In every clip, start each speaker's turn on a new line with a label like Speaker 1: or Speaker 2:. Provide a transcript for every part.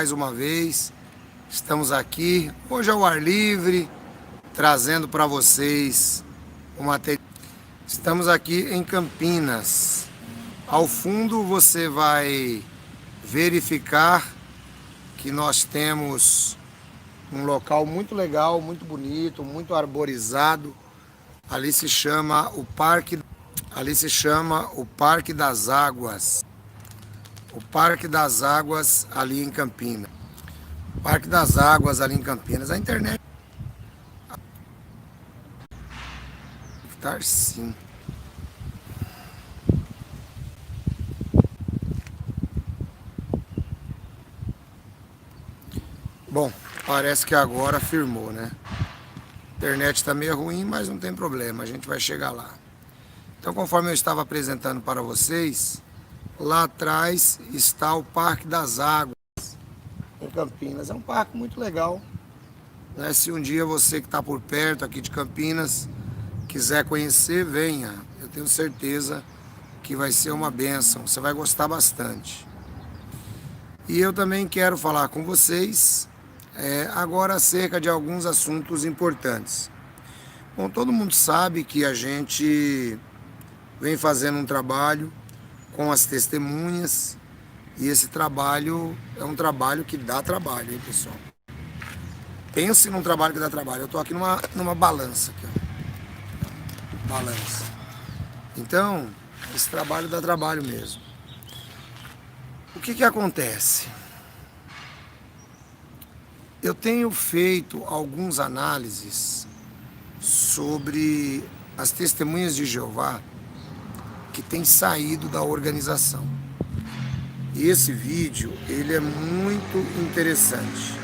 Speaker 1: mais uma vez. Estamos aqui, hoje ao ar livre, trazendo para vocês o material. Estamos aqui em Campinas. Ao fundo você vai verificar que nós temos um local muito legal, muito bonito, muito arborizado. Ali se chama o Parque das Águas. O Parque das Águas ali em Campinas. Parque das Águas ali em Campinas. A internet tá sim. Bom, parece que agora firmou, né? A internet está meio ruim, mas não tem problema, a gente vai chegar lá. Então, conforme eu estava apresentando para vocês, lá atrás está o Parque das Águas, em Campinas. É um parque muito legal, né? Se um dia você que está por perto aqui de Campinas quiser conhecer, venha. Eu tenho certeza que vai ser uma bênção, você vai gostar bastante. E eu também quero falar com vocês agora acerca de alguns assuntos importantes. Bom, todo mundo sabe que a gente vem fazendo um trabalho com as testemunhas, e esse trabalho é um trabalho que dá trabalho, hein, pessoal? Pense num trabalho que dá trabalho. Eu estou aqui numa balança, aqui, ó. Balança. Então, esse trabalho dá trabalho mesmo. O que acontece? Eu tenho feito algumas análises sobre as testemunhas de Jeová que têm saído da organização. E esse vídeo, ele é muito interessante.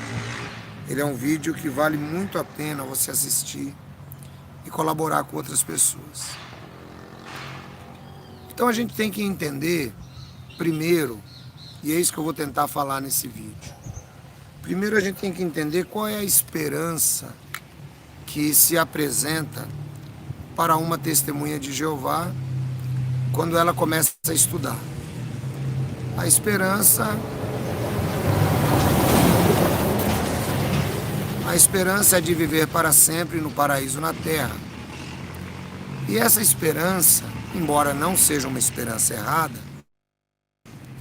Speaker 1: Ele é um vídeo que vale muito a pena você assistir e colaborar com outras pessoas. Então a gente tem que entender, primeiro, e é isso que eu vou tentar falar nesse vídeo. Primeiro a gente tem que entender qual é a esperança que se apresenta para uma testemunha de Jeová quando ela começa a estudar. A esperança é de viver para sempre no paraíso na terra. E essa esperança, embora não seja uma esperança errada,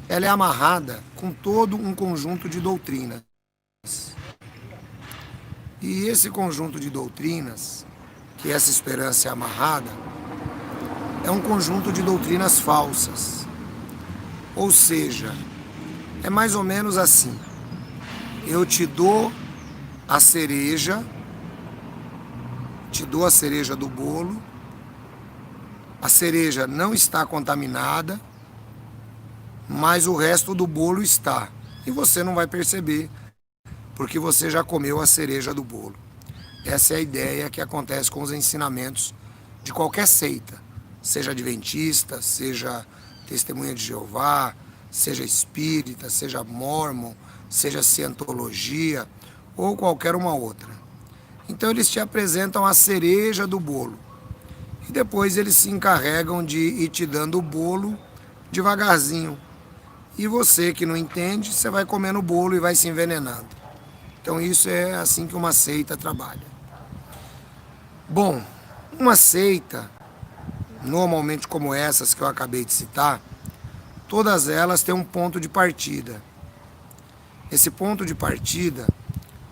Speaker 1: ela é amarrada com todo um conjunto de doutrinas. E esse conjunto de doutrinas, que essa esperança é amarrada, é um conjunto de doutrinas falsas. Ou seja, é mais ou menos assim: eu te dou a cereja do bolo, a cereja não está contaminada, mas o resto do bolo está. E você não vai perceber, porque você já comeu a cereja do bolo. Essa é a ideia que acontece com os ensinamentos de qualquer seita, seja adventista, seja testemunha de Jeová, seja espírita, seja mórmon, seja cientologia ou qualquer uma outra. Então eles te apresentam a cereja do bolo e depois eles se encarregam de ir te dando o bolo devagarzinho. E você que não entende, você vai comendo o bolo e vai se envenenando. Então isso é assim que uma seita trabalha. Bom, uma seita, normalmente como essas que eu acabei de citar, todas elas têm um ponto de partida. Esse ponto de partida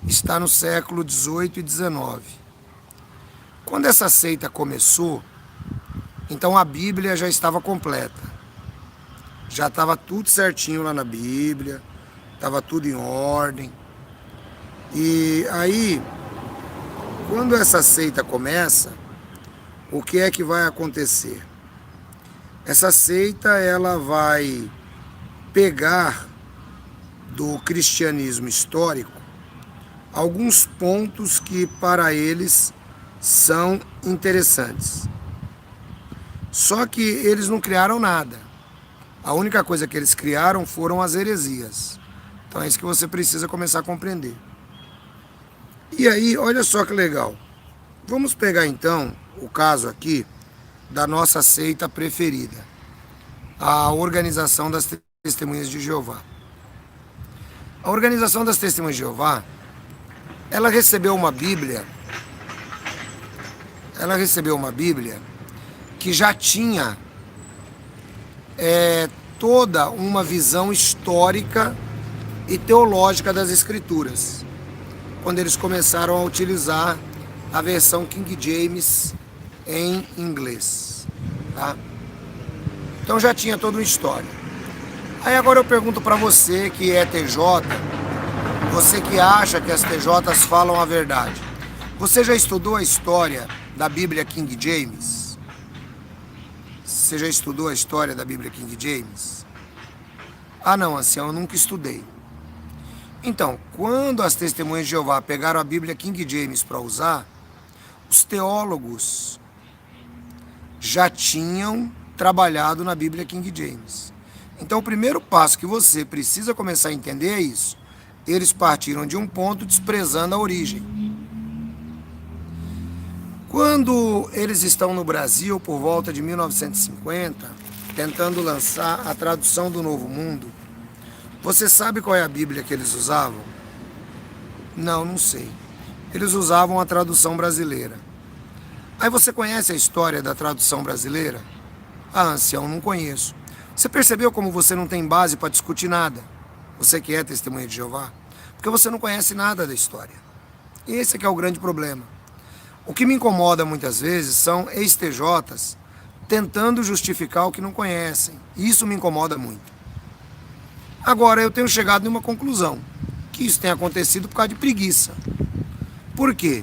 Speaker 1: está no século XVIII e XIX. Quando essa seita começou, então a Bíblia já estava completa. Já estava tudo certinho lá na Bíblia, estava tudo em ordem. E aí, quando essa seita começa, o que é que vai acontecer? Essa seita, ela vai pegar do cristianismo histórico alguns pontos que para eles são interessantes. Só que eles não criaram nada. A única coisa que eles criaram foram as heresias. Então é isso que você precisa começar a compreender. E aí, olha só que legal. Vamos pegar então o caso aqui da nossa seita preferida, a Organização das Testemunhas de Jeová. A Organização das Testemunhas de Jeová, ela recebeu uma Bíblia que já tinha toda uma visão histórica e teológica das Escrituras, quando eles começaram a utilizar a versão King James em inglês, tá? Então já tinha toda uma história. Aí agora eu pergunto para você que é TJ, você que acha que as TJs falam a verdade, você já estudou a história da Bíblia King James? Você já estudou a história da Bíblia King James? Ah não, ancião, eu nunca estudei. Então, quando as Testemunhas de Jeová pegaram a Bíblia King James para usar, os teólogos já tinham trabalhado na Bíblia King James. Então, o primeiro passo que você precisa começar a entender é isso. Eles partiram de um ponto desprezando a origem. Quando eles estão no Brasil, por volta de 1950, tentando lançar a tradução do Novo Mundo, você sabe qual é a Bíblia que eles usavam? Não, não sei. Eles usavam a tradução brasileira. Aí você conhece a história da tradução brasileira? Ah, ancião, não conheço. Você percebeu como você não tem base para discutir nada? Você que é testemunha de Jeová? Porque você não conhece nada da história. Esse é que é o grande problema. O que me incomoda muitas vezes são ex-TJs tentando justificar o que não conhecem. Isso me incomoda muito. Agora, eu tenho chegado em uma conclusão, que isso tem acontecido por causa de preguiça. Por quê?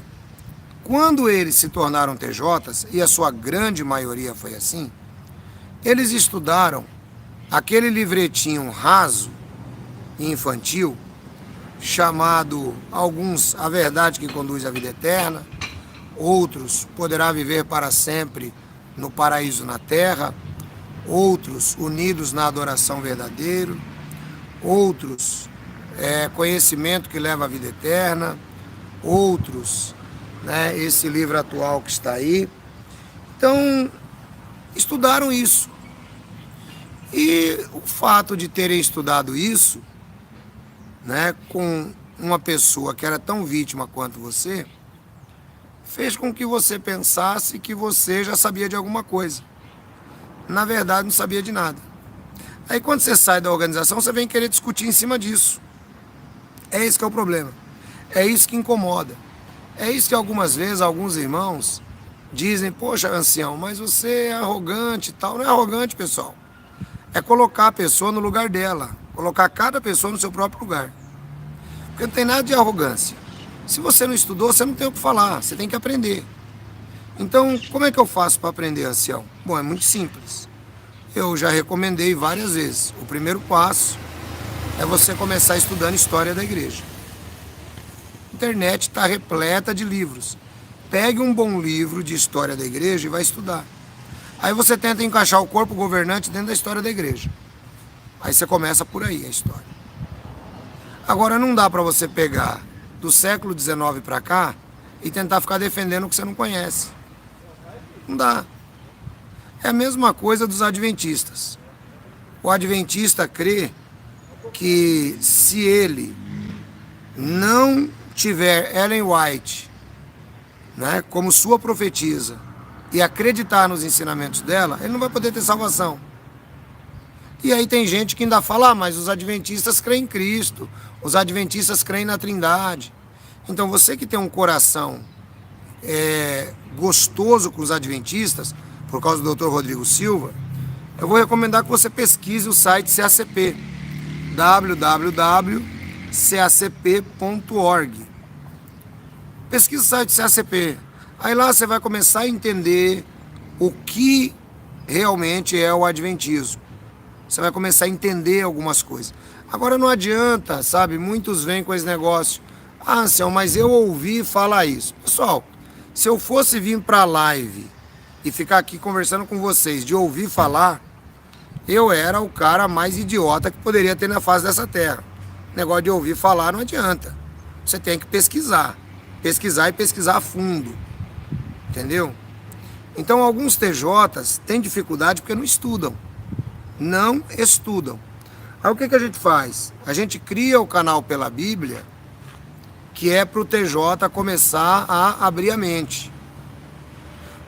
Speaker 1: Quando eles se tornaram TJs, e a sua grande maioria foi assim, eles estudaram aquele livretinho raso e infantil, chamado, alguns, A Verdade que Conduz à Vida Eterna, outros, Poderá Viver para Sempre no Paraíso na Terra, outros, Unidos na Adoração Verdadeira, outros, Conhecimento que Leva à Vida Eterna, outros, esse livro atual que está aí. Então, estudaram isso. E o fato de terem estudado isso, com uma pessoa que era tão vítima quanto você, fez com que você pensasse que você já sabia de alguma coisa. Na verdade, não sabia de nada. Aí quando você sai da organização, você vem querer discutir em cima disso. É esse que é o problema. É isso que incomoda. É isso que algumas vezes alguns irmãos dizem: poxa, ancião, mas você é arrogante e tal. Não é arrogante, pessoal. É colocar a pessoa no lugar dela. Colocar cada pessoa no seu próprio lugar. Porque não tem nada de arrogância. Se você não estudou, você não tem o que falar. Você tem que aprender. Então, como é que eu faço para aprender, ancião? Bom, é muito simples. Eu já recomendei várias vezes. O primeiro passo é você começar estudando história da igreja. A internet está repleta de livros. Pegue um bom livro de história da igreja e vai estudar. Aí você tenta encaixar o corpo governante dentro da história da igreja. Aí você começa por aí a história. Agora não dá para você pegar do século XIX para cá e tentar ficar defendendo o que você não conhece. Não dá. É a mesma coisa dos adventistas. O adventista crê que se ele não tiver Ellen White, como sua profetisa, e acreditar nos ensinamentos dela, ele não vai poder ter salvação. E aí tem gente que ainda fala: mas os adventistas creem em Cristo, os adventistas creem na Trindade. Então você que tem um coração gostoso com os adventistas, por causa do Dr. Rodrigo Silva, eu vou recomendar que você pesquise o site CACP, www.cacp.org. Pesquise o site CACP. Aí lá você vai começar a entender o que realmente é o adventismo. Você vai começar a entender algumas coisas. Agora não adianta, sabe? Muitos vêm com esse negócio: ah, ancião, mas eu ouvi falar isso. Pessoal, se eu fosse vir para a live e ficar aqui conversando com vocês de ouvir falar, eu era o cara mais idiota que poderia ter na face dessa terra. Negócio de ouvir falar não adianta. Você tem que pesquisar. Pesquisar e pesquisar a fundo. Entendeu? Então alguns TJs têm dificuldade porque não estudam. Não estudam. Aí o que a gente faz? A gente cria o canal pela Bíblia, que é para o TJ começar a abrir a mente.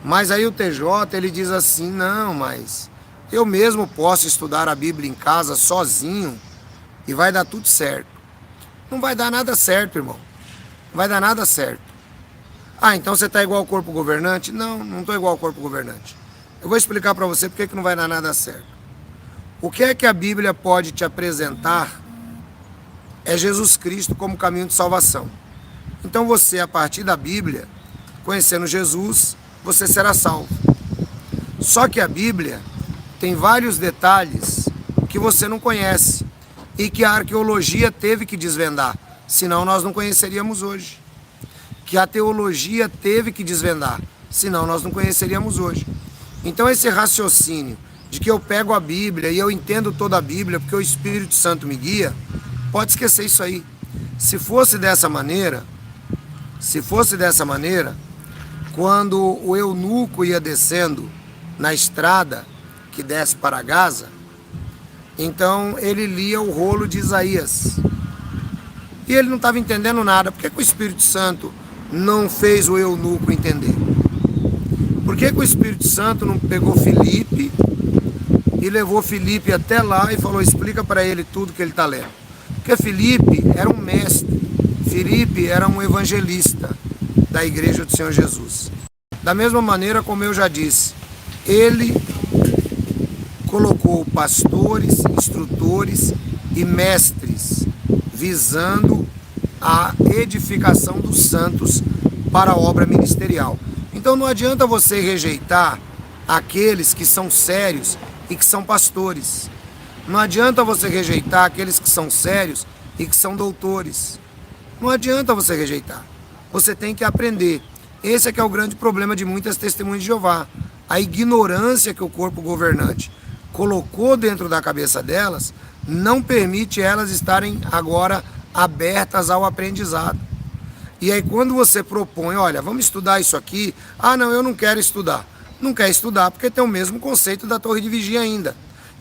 Speaker 1: Mas aí o TJ, ele diz assim, não, mas eu mesmo posso estudar a Bíblia em casa sozinho e vai dar tudo certo. Não vai dar nada certo, irmão. Não vai dar nada certo. Ah, então você está igual ao corpo governante? Não, não estou igual ao corpo governante. Eu vou explicar para você porque que não vai dar nada certo. O que é que a Bíblia pode te apresentar é Jesus Cristo como caminho de salvação. Então você, a partir da Bíblia, conhecendo Jesus, você será salvo. Só que a Bíblia tem vários detalhes que você não conhece e que a arqueologia teve que desvendar, senão nós não conheceríamos hoje. Que a teologia teve que desvendar, senão nós não conheceríamos hoje. Então esse raciocínio de que eu pego a Bíblia e eu entendo toda a Bíblia porque o Espírito Santo me guia, pode esquecer isso aí. Se fosse dessa maneira, quando o eunuco ia descendo na estrada que desce para Gaza, então ele lia o rolo de Isaías. E ele não estava entendendo nada. Por que o Espírito Santo não fez o eunuco entender? Por que o Espírito Santo não pegou Filipe e levou Filipe até lá e falou, explica para ele tudo que ele está lendo? Porque Filipe era um mestre, Filipe era um evangelista da Igreja do Senhor Jesus. Da mesma maneira como eu já disse, ele colocou pastores, instrutores e mestres, visando a edificação dos santos para a obra ministerial. Então não adianta você rejeitar aqueles que são sérios e que são pastores. Não adianta você rejeitar aqueles que são sérios e que são doutores. Não adianta você rejeitar. Você tem que aprender. Esse é que é o grande problema de muitas testemunhas de Jeová. A ignorância que o corpo governante colocou dentro da cabeça delas não permite elas estarem agora abertas ao aprendizado. E aí quando você propõe, olha, vamos estudar isso aqui, ah não, eu não quero estudar. Não quer estudar porque tem o mesmo conceito da torre de vigia ainda.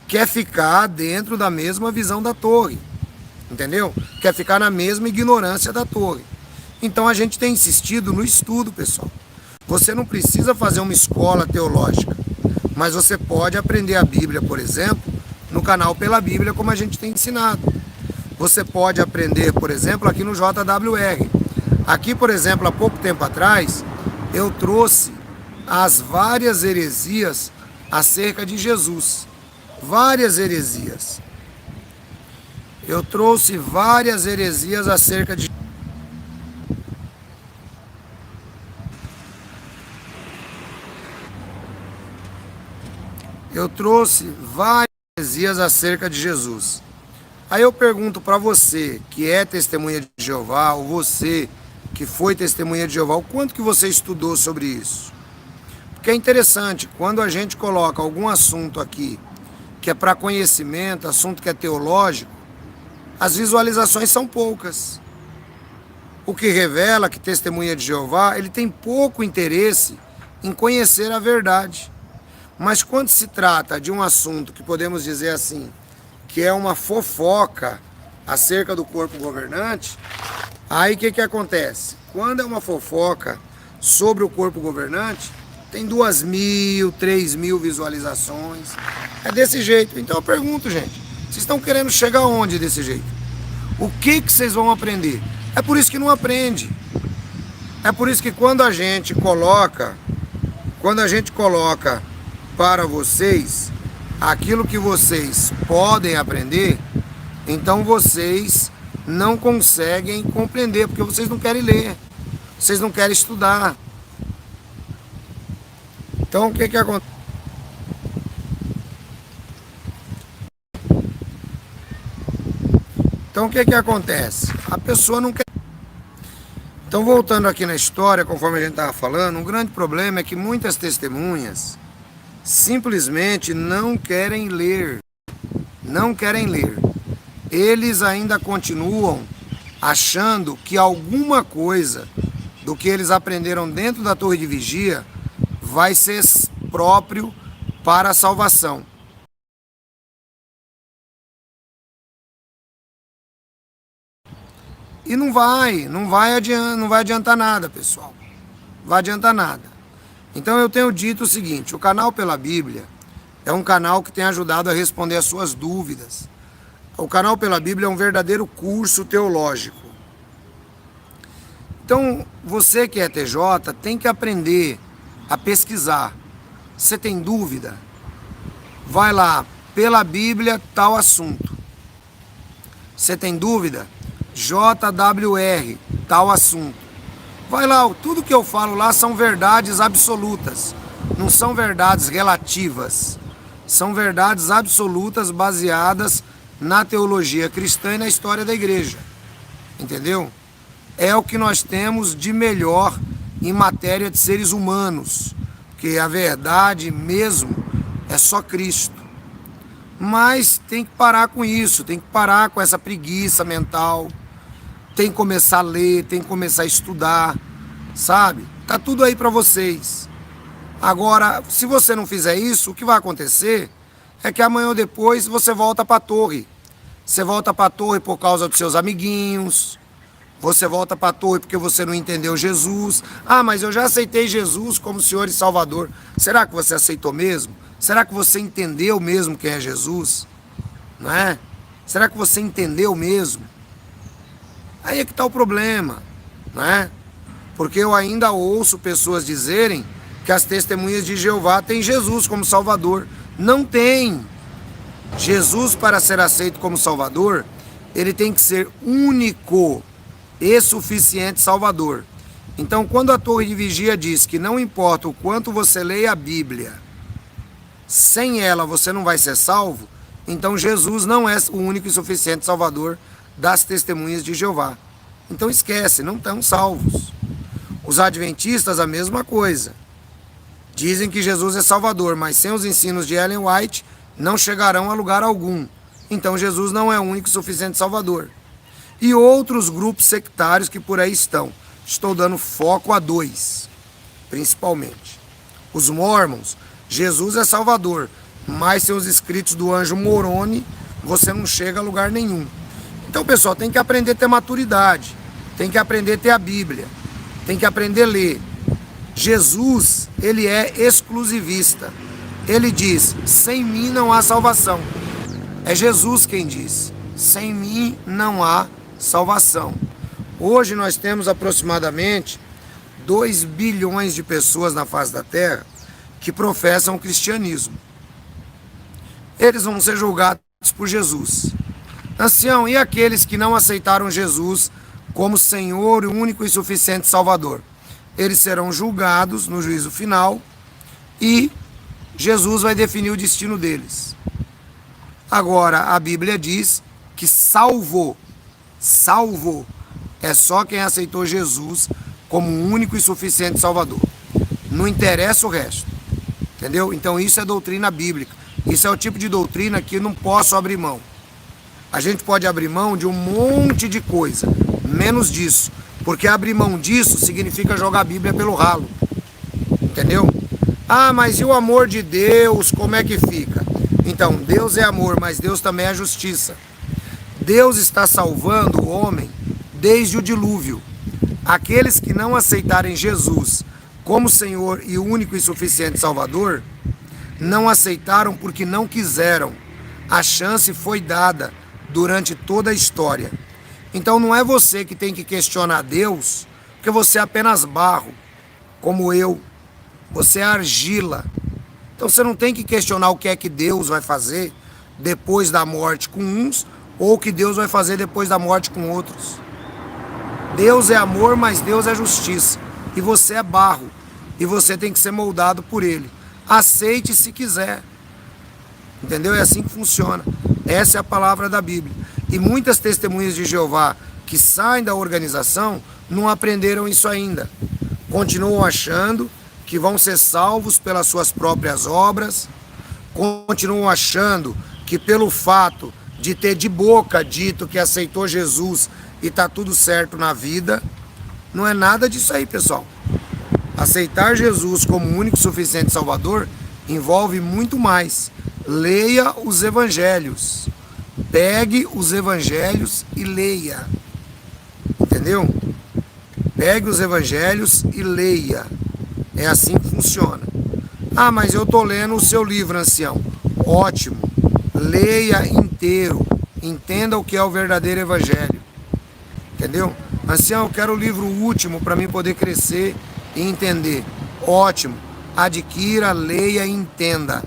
Speaker 1: Quer ficar dentro da mesma visão da torre, entendeu? Quer ficar na mesma ignorância da torre. Então a gente tem insistido no estudo, pessoal. Você não precisa fazer uma escola teológica, mas você pode aprender a Bíblia, por exemplo, no canal Pela Bíblia, como a gente tem ensinado. Você pode aprender, por exemplo, aqui no JWR. Aqui, por exemplo, há pouco tempo atrás, eu trouxe as várias heresias acerca de Jesus. Várias heresias. Eu trouxe várias heresias acerca de acerca de Jesus. Aí eu pergunto para você que é testemunha de Jeová, ou você que foi testemunha de Jeová, o quanto que você estudou sobre isso? Porque é interessante, quando a gente coloca algum assunto aqui que é para conhecimento, assunto que é teológico, as visualizações são poucas. O que revela que testemunha de Jeová, ele tem pouco interesse em conhecer a verdade. Mas quando se trata de um assunto que podemos dizer assim, que é uma fofoca acerca do corpo governante, aí o que acontece? Quando é uma fofoca sobre o corpo governante, tem 2.000, 3.000 visualizações. É desse jeito. Então eu pergunto, gente, vocês estão querendo chegar aonde desse jeito? O que vocês vão aprender? É por isso que não aprende. É por isso que quando a gente coloca para vocês aquilo que vocês podem aprender, então vocês não conseguem compreender, porque vocês não querem ler, vocês não querem estudar. Então o que acontece? Então o que acontece? A pessoa não quer. Então voltando aqui na história, conforme a gente estava falando, um grande problema é que muitas testemunhas simplesmente não querem ler. Não querem ler. Eles ainda continuam achando que alguma coisa do que eles aprenderam dentro da torre de vigia vai ser próprio para a salvação. E não vai adiantar nada, pessoal. Não vai adiantar nada. Então eu tenho dito o seguinte, o canal Pela Bíblia é um canal que tem ajudado a responder as suas dúvidas. O canal Pela Bíblia é um verdadeiro curso teológico. Então, você que é TJ tem que aprender a pesquisar. Você tem dúvida? Vai lá, Pela Bíblia, tal assunto. Você tem dúvida? JWR, tal assunto. Vai lá, tudo que eu falo lá são verdades absolutas. Não são verdades relativas. São verdades absolutas baseadas na teologia cristã e na história da igreja. Entendeu? É o que nós temos de melhor em matéria de seres humanos. Porque a verdade mesmo é só Cristo. Mas tem que parar com isso, tem que parar com essa preguiça mental. Tem que começar a ler, tem que começar a estudar, sabe? Tá tudo aí para vocês. Agora, se você não fizer isso, o que vai acontecer é que amanhã ou depois você volta para a torre. Você volta para a torre por causa dos seus amiguinhos. Você volta para a torre porque você não entendeu Jesus. Ah, mas eu já aceitei Jesus como Senhor e Salvador. Será que você aceitou mesmo? Será que você entendeu mesmo quem é Jesus? Não é? Será que você entendeu mesmo? Aí é que está o problema, não é? Porque eu ainda ouço pessoas dizerem que as testemunhas de Jeová têm Jesus como Salvador. Não tem. Jesus, para ser aceito como Salvador, ele tem que ser único e suficiente Salvador. Então, quando a torre de vigia diz que não importa o quanto você leia a Bíblia, sem ela você não vai ser salvo, então Jesus não é o único e suficiente Salvador das testemunhas de Jeová. Então esquece, não estão salvos. Os adventistas, a mesma coisa. Dizem que Jesus é Salvador, mas sem os ensinos de Ellen White, não chegarão a lugar algum. Então Jesus não é o único e suficiente Salvador. E outros grupos sectários que por aí estão. Estou dando foco a dois, principalmente. Os Mormons, Jesus é Salvador, mas sem os escritos do anjo Moroni, você não chega a lugar nenhum. Então, pessoal, tem que aprender a ter maturidade, tem que aprender a ter a Bíblia, tem que aprender a ler. Jesus, ele é exclusivista. Ele diz, sem mim não há salvação. É Jesus quem diz, sem mim não há salvação. Hoje nós temos aproximadamente 2 bilhões de pessoas na face da Terra que professam o cristianismo. Eles vão ser julgados por Jesus. Ancião, e aqueles que não aceitaram Jesus como Senhor e único e suficiente Salvador? Eles serão julgados no juízo final e Jesus vai definir o destino deles. Agora, a Bíblia diz que salvo é só quem aceitou Jesus como único e suficiente Salvador. Não interessa o resto. Entendeu? Então isso é doutrina bíblica. Isso é o tipo de doutrina que eu não posso abrir mão. A gente pode abrir mão de um monte de coisa, menos disso. Porque abrir mão disso significa jogar a Bíblia pelo ralo. Entendeu? Ah, mas e o amor de Deus, como é que fica? Então, Deus é amor, mas Deus também é justiça. Deus está salvando o homem desde o dilúvio. Aqueles que não aceitarem Jesus como Senhor e único e suficiente Salvador, não aceitaram porque não quiseram. A chance foi dada durante toda a história. Então não é você que tem que questionar Deus, porque você é apenas barro, como eu. Você é argila. Então você não tem que questionar o que é que Deus vai fazer depois da morte com uns, ou o que Deus vai fazer depois da morte com outros. Deus é amor, mas Deus é justiça. E você é barro. E você tem que ser moldado por Ele. Aceite se quiser. Entendeu? É assim que funciona. Essa é a palavra da Bíblia. E muitas testemunhas de Jeová que saem da organização não aprenderam isso ainda. Continuam achando que vão ser salvos pelas suas próprias obras. Continuam achando que pelo fato de ter de boca dito que aceitou Jesus e está tudo certo na vida, não é nada disso aí, pessoal. Aceitar Jesus como único e suficiente Salvador envolve muito mais. Leia os evangelhos. Pegue os evangelhos e leia. Entendeu? Pegue os evangelhos e leia. É assim que funciona. Ah, mas eu estou lendo o seu livro, ancião. Ótimo. Leia inteiro. Entenda o que é o verdadeiro evangelho. Entendeu? Ancião, eu quero o livro último para mim poder crescer e entender. Ótimo. Adquira, leia e entenda.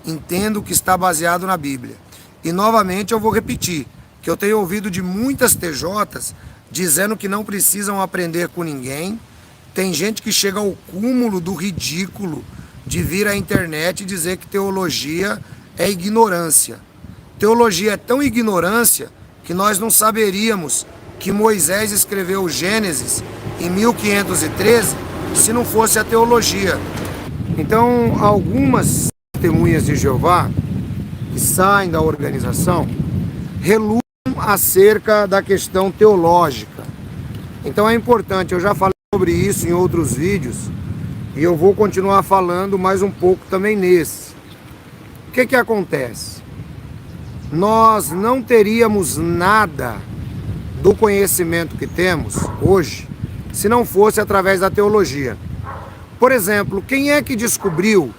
Speaker 1: Entenda o que está baseado na Bíblia. E novamente eu vou repetir, que eu tenho ouvido de muitas TJs dizendo que não precisam aprender com ninguém. Tem gente que chega ao cúmulo do ridículo de vir à internet e dizer que teologia é ignorância. Teologia é tão ignorância que nós não saberíamos que Moisés escreveu o Gênesis em 1513 se não fosse a teologia. Então, algumas testemunhas de Jeová que saem da organização relutam acerca da questão teológica. Então é importante, eu já falei sobre isso em outros vídeos e eu vou continuar falando mais um pouco também nesse. O que acontece? Nós não teríamos nada do conhecimento que temos hoje se não fosse através da teologia. Por exemplo, quem é que descobriu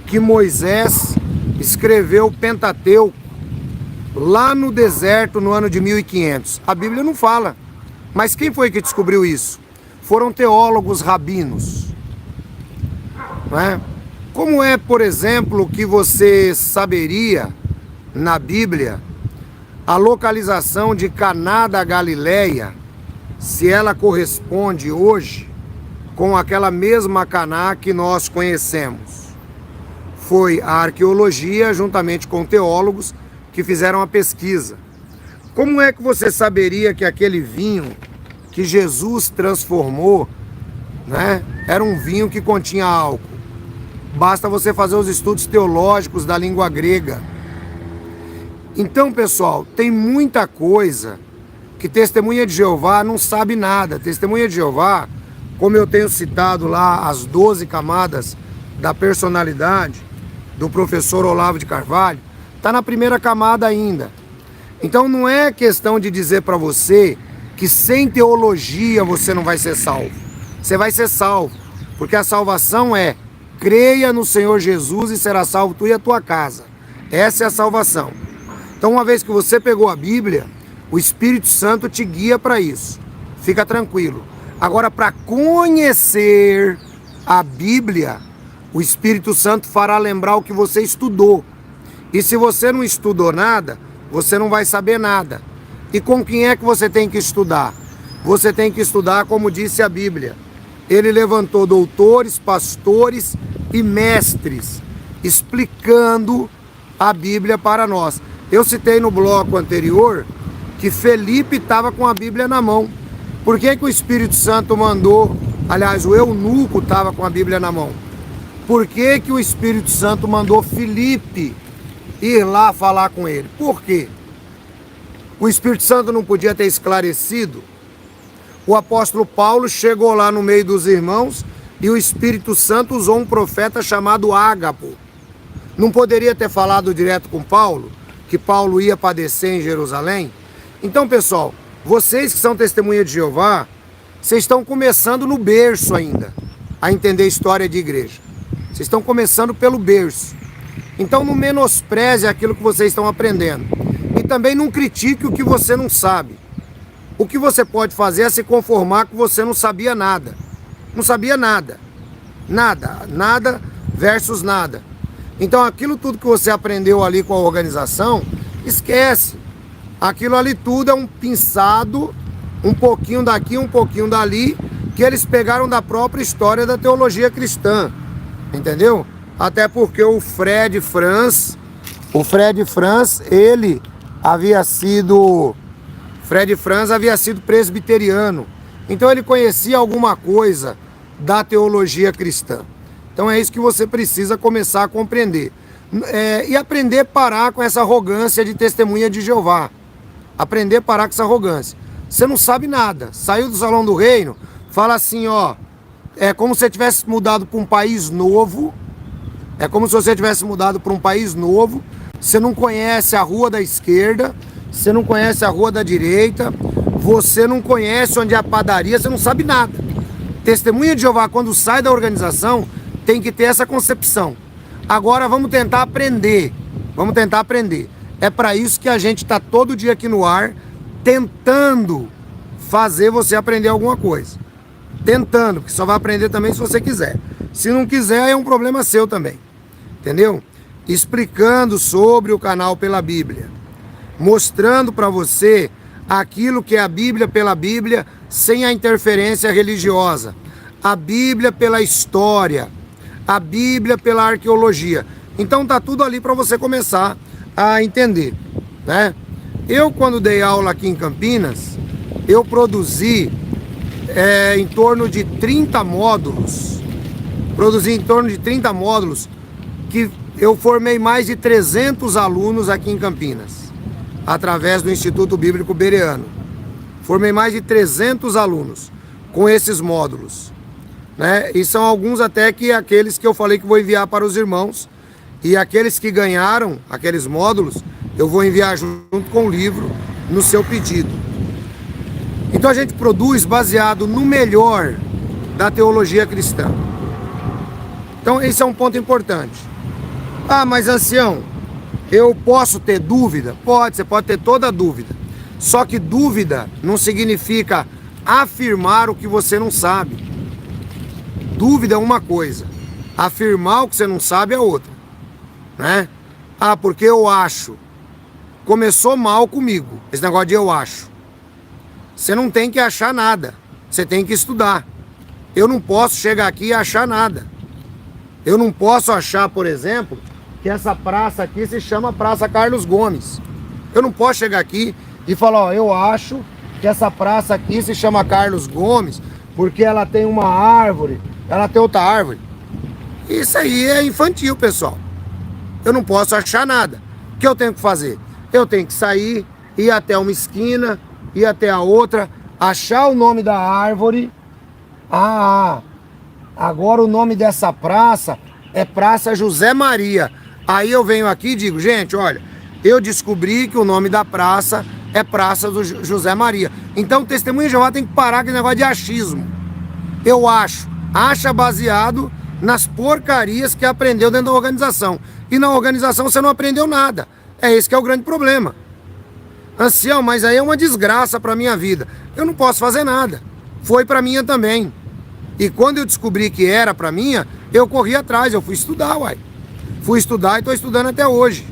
Speaker 1: que Moisés escreveu o Pentateuco lá no deserto no ano de 1500? A Bíblia não fala. Mas quem foi que descobriu isso? Foram teólogos rabinos. Não é? Como é, por exemplo, que você saberia na Bíblia a localização de Caná da Galileia, se ela corresponde hoje com aquela mesma Caná que nós conhecemos? Foi a arqueologia, juntamente com teólogos, que fizeram a pesquisa. Como é que você saberia que aquele vinho que Jesus transformou, né, era um vinho que continha álcool? Basta você fazer os estudos teológicos da língua grega. Então, pessoal, tem muita coisa que Testemunha de Jeová não sabe nada. Testemunha de Jeová, como eu tenho citado lá as 12 camadas da personalidade do professor Olavo de Carvalho, está na primeira camada ainda. Então não é questão de dizer para você que sem teologia você não vai ser salvo. Você vai ser salvo, porque a salvação é: creia no Senhor Jesus e será salvo tu e a tua casa. Essa é a salvação. Então, uma vez que você pegou a Bíblia, o Espírito Santo te guia para isso. Fica tranquilo. Agora, para conhecer a Bíblia, o Espírito Santo fará lembrar o que você estudou. E se você não estudou nada, você não vai saber nada. E com quem é que você tem que estudar? Você tem que estudar como disse a Bíblia. Ele levantou doutores, pastores e mestres, explicando a Bíblia para nós. Eu citei no bloco anterior que Felipe estava com a Bíblia na mão. Por que o Espírito Santo mandou, aliás, o eunuco estava com a Bíblia na mão? Por que o Espírito Santo mandou Felipe ir lá falar com ele? Por quê? O Espírito Santo não podia ter esclarecido? O apóstolo Paulo chegou lá no meio dos irmãos e o Espírito Santo usou um profeta chamado Ágapo. Não poderia ter falado direto com Paulo, que Paulo ia padecer em Jerusalém? Então, pessoal, vocês que são testemunha de Jeová, vocês estão começando no berço ainda a entender história de igreja. Vocês estão começando pelo berço. Então não menospreze aquilo que vocês estão aprendendo. E também não critique o que você não sabe. O que você pode fazer é se conformar que você não sabia nada. Não sabia nada. Nada. Nada versus nada. Então aquilo tudo que você aprendeu ali com a organização, esquece. Aquilo ali tudo é um pinçado, um pouquinho daqui, um pouquinho dali, que eles pegaram da própria história da teologia cristã. Entendeu? Até porque o Fred Franz, ele havia sido... Fred Franz havia sido presbiteriano. Então ele conhecia alguma coisa da teologia cristã. Então é isso que você precisa começar a compreender. E aprender a parar com essa arrogância de testemunha de Jeová. Aprender a parar com essa arrogância. Você não sabe nada. Saiu do Salão do Reino, fala assim, ó... É como se você tivesse mudado para um país novo. É como se você tivesse mudado para um país novo. Você não conhece a rua da esquerda, você não conhece a rua da direita. Você não conhece onde é a padaria, você não sabe nada. Testemunha de Jeová, quando sai da organização, tem que ter essa concepção. Agora vamos tentar aprender. Vamos tentar aprender. É para isso que a gente está todo dia aqui no ar, tentando fazer você aprender alguma coisa. Tentando, porque só vai aprender também se você quiser. Se não quiser, é um problema seu também. Entendeu? Explicando sobre o canal Pela Bíblia. Mostrando para você aquilo que é a Bíblia pela Bíblia, sem a interferência religiosa. A Bíblia pela história. A Bíblia pela arqueologia. Então tá tudo ali para você começar a entender, né? Eu, quando dei aula aqui em Campinas, eu produzi em torno de 30 módulos. Produzi em torno de 30 módulos que eu formei mais de 300 alunos aqui em Campinas, através do Instituto Bíblico Bereano. Formei mais de 300 alunos com esses módulos, né? E são alguns até que aqueles que eu falei que vou enviar para os irmãos. E aqueles que ganharam aqueles módulos, eu vou enviar junto com o livro no seu pedido. Então a gente produz baseado no melhor da teologia cristã. Então esse é um ponto importante. Ah, mas ancião, eu posso ter dúvida? Pode, você pode ter toda dúvida. Só que dúvida não significa afirmar o que você não sabe. Dúvida é uma coisa, afirmar o que você não sabe é outra. Né? Ah, porque eu acho. Começou mal comigo esse negócio de eu acho. Você não tem que achar nada, você tem que estudar. Eu não posso chegar aqui e achar nada. Eu não posso achar, por exemplo, que essa praça aqui se chama Praça Carlos Gomes. Eu não posso chegar aqui e falar, ó, eu acho que essa praça aqui se chama Carlos Gomes porque ela tem uma árvore, ela tem outra árvore. Isso aí é infantil, pessoal. Eu não posso achar nada. O que eu tenho que fazer? Eu tenho que sair, ir até uma esquina, ir até a outra, achar o nome da árvore. Agora o nome dessa praça é Praça José Maria. Aí eu venho aqui e digo, gente, olha, eu descobri que o nome da praça é Praça do José Maria. Então o Testemunho de Jeová tem que parar com esse negócio de achismo. Eu acho. Acha baseado nas porcarias que aprendeu dentro da organização. E na organização você não aprendeu nada. É esse que é o grande problema. Ancião, mas aí é uma desgraça para a minha vida. Eu não posso fazer nada. Foi para minha também. E quando eu descobri que era para minha, eu corri atrás, eu fui estudar, uai. Fui estudar e estou estudando até hoje.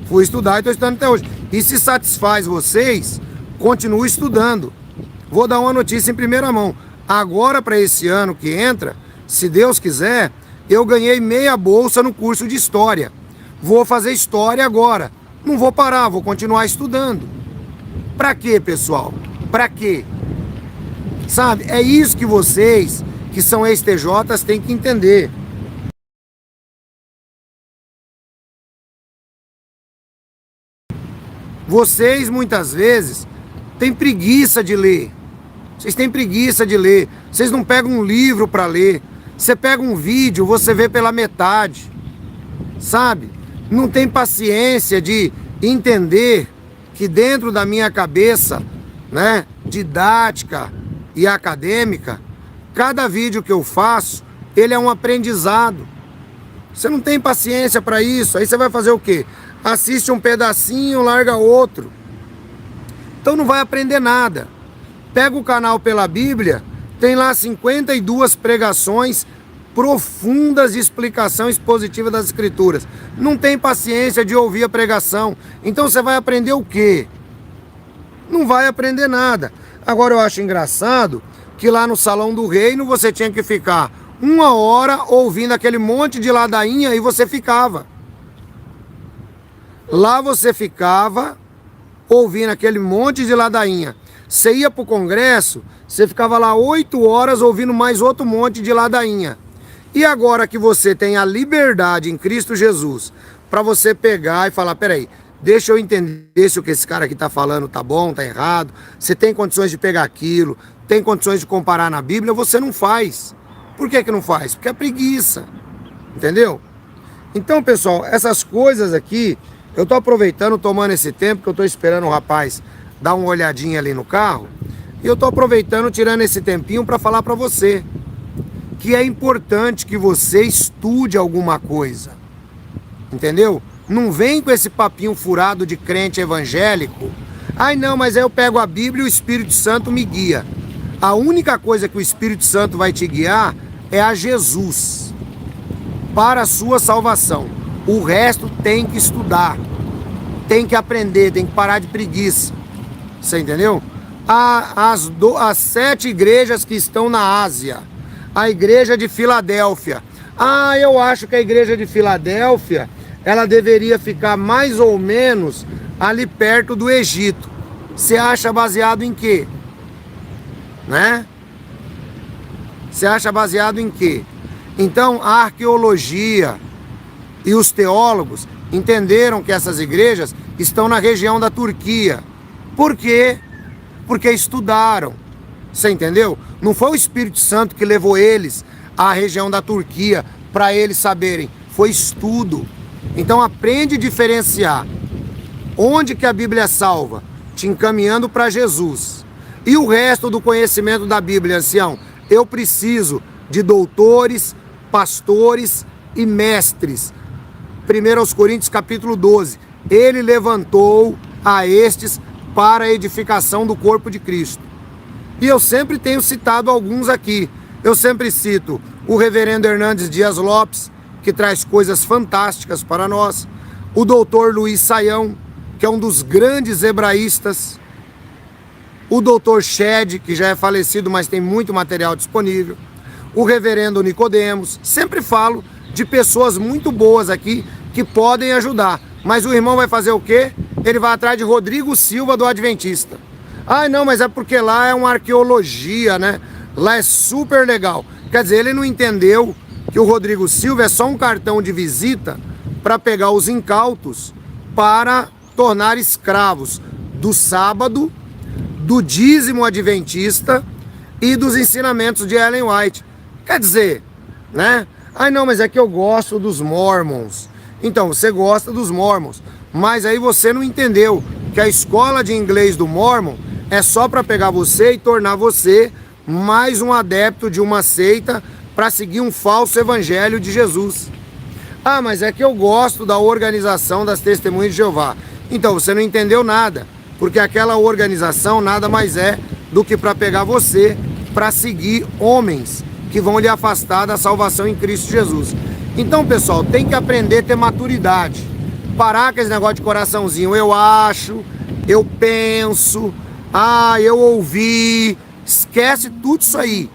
Speaker 1: Fui estudar e estou estudando até hoje. E se satisfaz vocês, continue estudando. Vou dar uma notícia em primeira mão. Agora, para esse ano que entra, se Deus quiser, eu ganhei meia bolsa no curso de História. Vou fazer História agora. Não vou parar, vou continuar estudando. Para quê, pessoal? Para quê? Sabe, é isso que vocês, que são ex-TJs, têm que entender. Vocês, muitas vezes, têm preguiça de ler. Vocês têm preguiça de ler. Vocês não pegam um livro para ler. Você pega um vídeo, você vê pela metade. Sabe? Não tem paciência de entender que dentro da minha cabeça, né, didática e acadêmica, cada vídeo que eu faço, ele é um aprendizado. Você não tem paciência para isso. Aí você vai fazer o quê? Assiste um pedacinho, larga outro. Então não vai aprender nada. Pega o canal Pela Bíblia, tem lá 52 pregações profundas de explicação expositiva das Escrituras. Não tem paciência de ouvir a pregação. Então você vai aprender o quê? Não vai aprender nada. Agora eu acho engraçado que lá no Salão do Reino você tinha que ficar 1 hora ouvindo aquele monte de ladainha e você ficava. Lá você ficava ouvindo aquele monte de ladainha. Você ia para o congresso, você ficava lá 8 horas ouvindo mais outro monte de ladainha. E agora que você tem a liberdade em Cristo Jesus, para você pegar e falar, peraí, deixa eu entender se o que esse cara aqui está falando tá bom, tá errado, você tem condições de pegar aquilo, tem condições de comparar na Bíblia, você não faz. Por que que não faz? Porque é preguiça, entendeu? Então, pessoal, essas coisas aqui, eu tô aproveitando, tomando esse tempo, que eu tô esperando o rapaz dar uma olhadinha ali no carro. E eu tô aproveitando, tirando esse tempinho para falar para você que é importante que você estude alguma coisa. Entendeu? Não vem com esse papinho furado de crente evangélico. Ai não, mas aí eu pego a Bíblia e o Espírito Santo me guia. A única coisa que o Espírito Santo vai te guiar é a Jesus para a sua salvação. O resto tem que estudar, tem que aprender, tem que parar de preguiça. Você entendeu? As 7 igrejas que estão na Ásia, a igreja de Filadélfia. Eu acho que a igreja de Filadélfia, ela deveria ficar mais ou menos ali perto do Egito. Você acha baseado em quê? Né? Você acha baseado em quê? Então, a arqueologia e os teólogos entenderam que essas igrejas estão na região da Turquia. Por quê? Porque estudaram. Você entendeu? Não foi o Espírito Santo que levou eles à região da Turquia para eles saberem. Foi estudo. Então aprende a diferenciar onde que a Bíblia salva, te encaminhando para Jesus. E o resto do conhecimento da Bíblia, ancião, eu preciso de doutores, pastores e mestres. 1 Coríntios capítulo 12. Ele levantou a estes para a edificação do corpo de Cristo. E eu sempre tenho citado alguns aqui. Eu sempre cito o reverendo Hernandes Dias Lopes, que traz coisas fantásticas para nós. O doutor Luiz Saião, que é um dos grandes hebraístas. O doutor Shed, que já é falecido, mas tem muito material disponível. O reverendo Nicodemos. Sempre falo de pessoas muito boas aqui que podem ajudar. Mas o irmão vai fazer o quê? Ele vai atrás de Rodrigo Silva, do Adventista. Não, mas é porque lá é uma arqueologia, né? Lá é super legal. Quer dizer, ele não entendeu que o Rodrigo Silva é só um cartão de visita para pegar os incautos para tornar escravos do sábado, do dízimo adventista e dos ensinamentos de Ellen White. Quer dizer, né? Não, mas é que eu gosto dos Mormons. Então, você gosta dos Mormons, mas aí você não entendeu que a escola de inglês do Mormon é só para pegar você e tornar você mais um adepto de uma seita para seguir um falso evangelho de Jesus. Mas é que eu gosto da organização das Testemunhas de Jeová. Então, você não entendeu nada, porque aquela organização nada mais é do que para pegar você para seguir homens que vão lhe afastar da salvação em Cristo Jesus. Então, pessoal, tem que aprender a ter maturidade. Parar com esse negócio de coraçãozinho. Eu acho, eu penso, eu ouvi. Esquece tudo isso aí,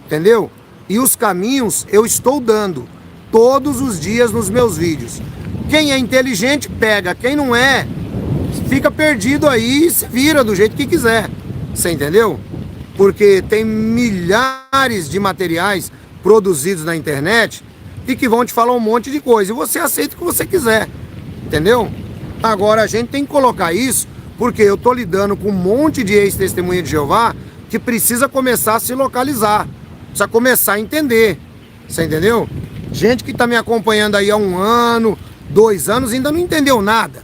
Speaker 1: entendeu? E os caminhos eu estou dando todos os dias nos meus vídeos. Quem é inteligente pega, quem não é, fica perdido aí e se vira do jeito que quiser. Você entendeu? Porque tem milhares de materiais produzidos na internet e que vão te falar um monte de coisa. E você aceita o que você quiser. Entendeu? Agora a gente tem que colocar isso, porque eu tô lidando com um monte de ex-testemunha de Jeová que precisa começar a se localizar. Precisa começar a entender. Você entendeu? Gente que tá me acompanhando aí há 1 ano, 2 anos, ainda não entendeu nada.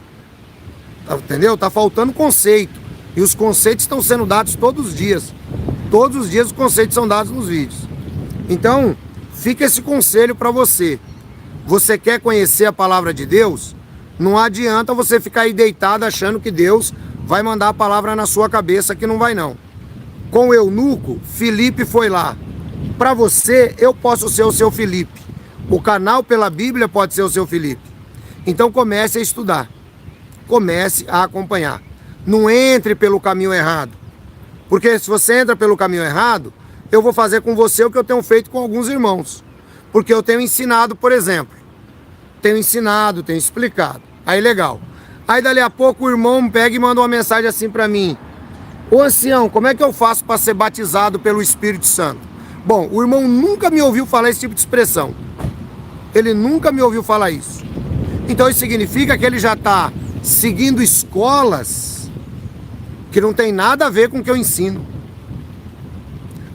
Speaker 1: Entendeu? Tá faltando conceito. E os conceitos estão sendo dados todos os dias. Todos os dias os conceitos são dados nos vídeos. Então, fica esse conselho para você. Você quer conhecer a palavra de Deus? Não adianta você ficar aí deitado achando que Deus vai mandar a palavra na sua cabeça, que não vai não. Com o eunuco, Felipe foi lá. Para você, eu posso ser o seu Felipe. O canal pela Bíblia pode ser o seu Felipe. Então comece a estudar. Comece a acompanhar. Não entre pelo caminho errado. Porque se você entra pelo caminho errado, eu vou fazer com você o que eu tenho feito com alguns irmãos. Porque eu tenho ensinado, por exemplo. Tenho ensinado, tenho explicado. Aí legal. Aí dali a pouco o irmão pega e manda uma mensagem assim para mim. Ô ancião, como é que eu faço para ser batizado pelo Espírito Santo? Bom, o irmão nunca me ouviu falar esse tipo de expressão. Ele nunca me ouviu falar isso. Então isso significa que ele já está seguindo escolas que não tem nada a ver com o que eu ensino.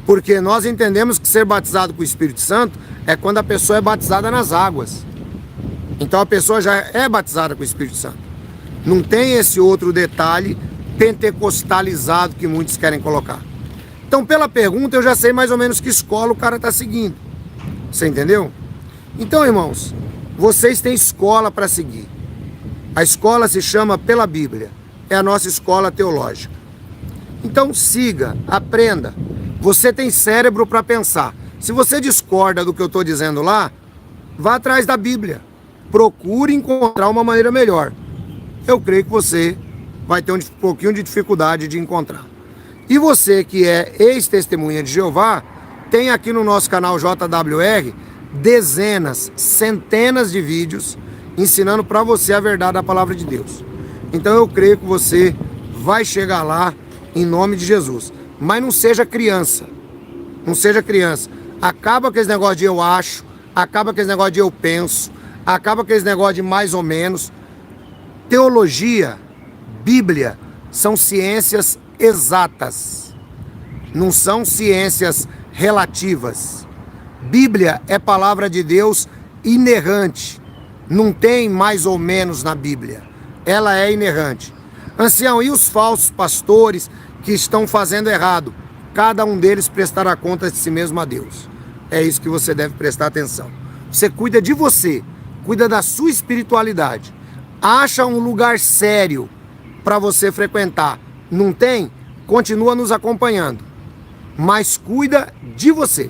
Speaker 1: Porque nós entendemos que ser batizado com o Espírito Santo é quando a pessoa é batizada nas águas. Então a pessoa já é batizada com o Espírito Santo. Não tem esse outro detalhe pentecostalizado que muitos querem colocar. Então, pela pergunta, eu já sei mais ou menos que escola o cara está seguindo. Você entendeu? Então, irmãos, vocês têm escola para seguir. A escola se chama pela Bíblia. É a nossa escola teológica. Então, siga, aprenda. Você tem cérebro para pensar. Se você discorda do que eu estou dizendo lá, vá atrás da Bíblia. Procure encontrar uma maneira melhor. Eu creio que você vai ter um pouquinho de dificuldade de encontrar. E você que é ex-testemunha de Jeová, tem aqui no nosso canal JWR dezenas, centenas de vídeos ensinando para você a verdade da palavra de Deus. Então eu creio que você vai chegar lá em nome de Jesus. Mas não seja criança. Não seja criança. Acaba com esse negócio de eu acho, acaba com esse negócio de eu penso, acaba com esse negócio de mais ou menos. Teologia, Bíblia, são ciências exatas, não são ciências relativas. Bíblia é palavra de Deus inerrante, não tem mais ou menos na Bíblia, ela é inerrante. Ancião, e os falsos pastores que estão fazendo errado? Cada um deles prestará conta de si mesmo a Deus. É isso que você deve prestar atenção. Você cuida de você, cuida da sua espiritualidade. Acha um lugar sério para você frequentar. Não tem? Continua nos acompanhando. Mas cuida de você.